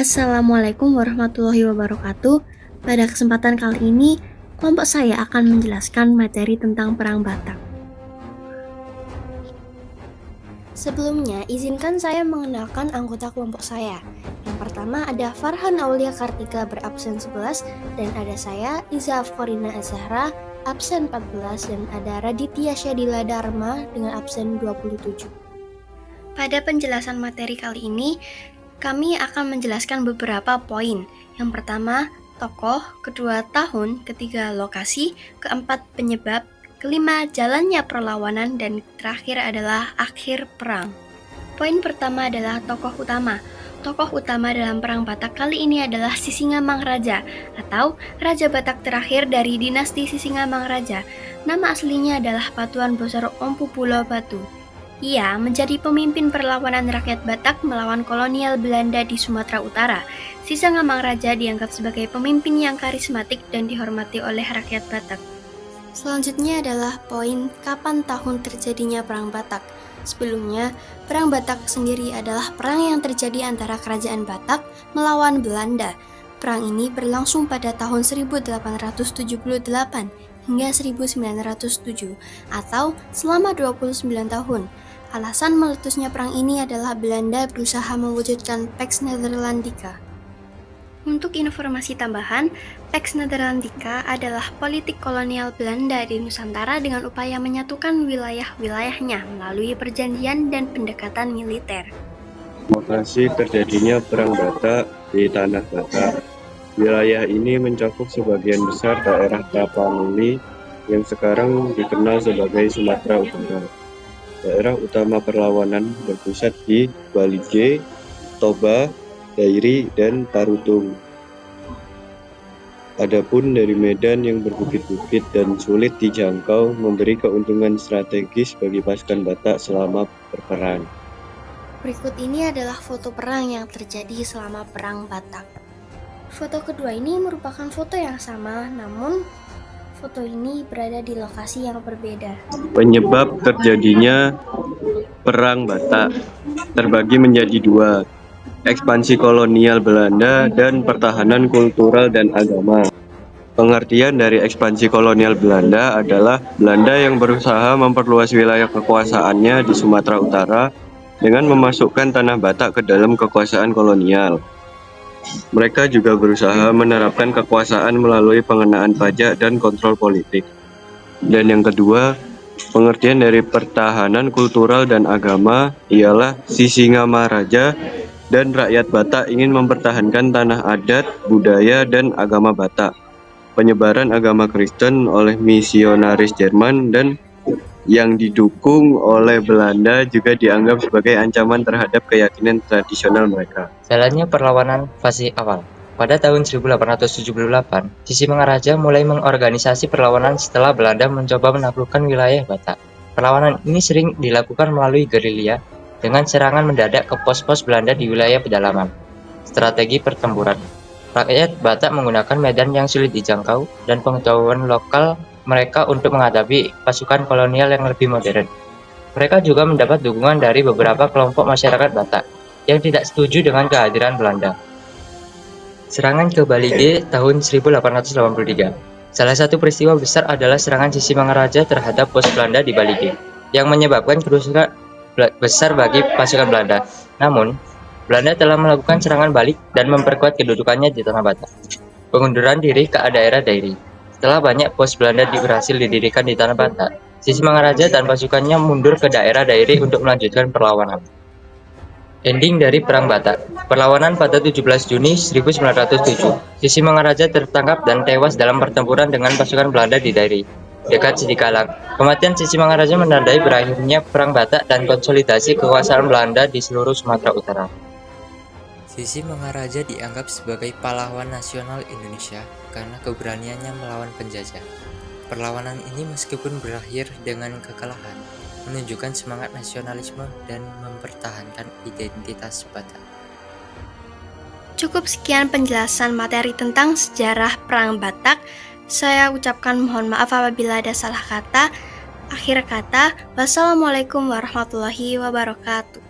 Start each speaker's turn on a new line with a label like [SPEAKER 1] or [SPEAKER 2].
[SPEAKER 1] Assalamualaikum warahmatullahi wabarakatuh. Pada kesempatan kali ini, kelompok saya akan menjelaskan materi tentang Perang Batak. Sebelumnya, izinkan saya mengenalkan anggota kelompok saya. Yang pertama ada Farhan Aulia Kartika berabsen 11, dan ada saya, Iza Afkorina Azahra, absen 14, dan ada Raditya Syadila Dharma dengan absen 27. Pada penjelasan materi kali ini, kami akan menjelaskan beberapa poin. Yang pertama, tokoh, kedua, tahun, ketiga, lokasi, keempat, penyebab, kelima, jalannya perlawanan, dan terakhir adalah akhir perang. Poin pertama adalah tokoh utama. Tokoh utama dalam Perang Batak kali ini adalah Sisingamangaraja atau Raja Batak terakhir dari dinasti Sisingamangaraja. Nama aslinya adalah Patuan Bosor Ompu Pulo Batu. Ia menjadi pemimpin perlawanan rakyat Batak melawan kolonial Belanda di Sumatera Utara. Sisingamangaraja dianggap sebagai pemimpin yang karismatik dan dihormati oleh rakyat Batak. Selanjutnya adalah poin kapan tahun terjadinya Perang Batak. Sebelumnya, Perang Batak sendiri adalah perang yang terjadi antara Kerajaan Batak melawan Belanda. Perang ini berlangsung pada tahun 1878 hingga 1907 atau selama 29 tahun. Alasan meletusnya perang ini adalah Belanda berusaha mewujudkan Pax Netherlandica. Untuk informasi tambahan, Pax Netherlandica adalah politik kolonial Belanda di Nusantara dengan upaya menyatukan wilayah-wilayahnya melalui perjanjian dan pendekatan militer.
[SPEAKER 2] Lokasi terjadinya Perang Batak di Tanah Batak. Wilayah ini mencakup sebagian besar daerah Tapanuli yang sekarang dikenal sebagai Sumatera Utara. Daerah utama perlawanan berpusat di Balige, Toba, Dairi, dan Tarutung. Adapun dari medan yang berbukit-bukit dan sulit dijangkau memberi keuntungan strategis bagi pasukan Batak selama berperang.
[SPEAKER 1] Berikut ini adalah foto perang yang terjadi selama Perang Batak. Foto kedua ini merupakan foto yang sama, namun foto ini berada di lokasi yang berbeda.
[SPEAKER 2] Penyebab terjadinya Perang Batak terbagi menjadi dua, ekspansi kolonial Belanda dan pertahanan kultural dan agama. Pengertian dari ekspansi kolonial Belanda adalah Belanda yang berusaha memperluas wilayah kekuasaannya di Sumatera Utara dengan memasukkan Tanah Batak ke dalam kekuasaan kolonial. Mereka juga berusaha menerapkan kekuasaan melalui pengenaan pajak dan kontrol politik. Dan yang kedua, pengertian dari pertahanan kultural dan agama ialah Sisingamaraja dan rakyat Batak ingin mempertahankan tanah adat, budaya, dan agama Batak. Penyebaran agama Kristen oleh misionaris Jerman dan yang didukung oleh Belanda juga dianggap sebagai ancaman terhadap keyakinan tradisional mereka.
[SPEAKER 3] Jalannya perlawanan fase awal. Pada tahun 1878, Sisingamangaraja mulai mengorganisasi perlawanan setelah Belanda mencoba menaklukkan wilayah Batak. Perlawanan ini sering dilakukan melalui gerilya dengan serangan mendadak ke pos-pos Belanda di wilayah pedalaman. Strategi pertempuran. Rakyat Batak menggunakan medan yang sulit dijangkau dan pengetahuan lokal mereka untuk menghadapi pasukan kolonial yang lebih modern. Mereka juga mendapat dukungan dari beberapa kelompok masyarakat Batak yang tidak setuju dengan kehadiran Belanda. Serangan ke Balige tahun 1883. Salah satu peristiwa besar adalah serangan Sisingamangaraja terhadap pos Belanda di Balige, yang menyebabkan kerusakan besar bagi pasukan Belanda. Namun, Belanda telah melakukan serangan balik dan memperkuat kedudukannya di Tanah Batak. Pengunduran diri ke daerah Dairi. Setelah banyak pos Belanda berhasil didirikan di Tanah Batak, Sisingamangaraja dan pasukannya mundur ke daerah Dairi untuk melanjutkan perlawanan. Ending dari Perang Batak. Perlawanan pada 17 Juni 1907. Sisingamangaraja tertangkap dan tewas dalam pertempuran dengan pasukan Belanda di Dairi, dekat Sidikalang. Kematian Sisingamangaraja menandai berakhirnya Perang Batak dan konsolidasi kekuasaan Belanda di seluruh Sumatera Utara.
[SPEAKER 4] Sisingamangaraja dianggap sebagai pahlawan nasional Indonesia karena keberaniannya melawan penjajah. Perlawanan ini meskipun berakhir dengan kekalahan, menunjukkan semangat nasionalisme dan mempertahankan identitas Batak.
[SPEAKER 1] Cukup sekian penjelasan materi tentang sejarah Perang Batak. Saya ucapkan mohon maaf apabila ada salah kata. Akhir kata, wassalamualaikum warahmatullahi wabarakatuh.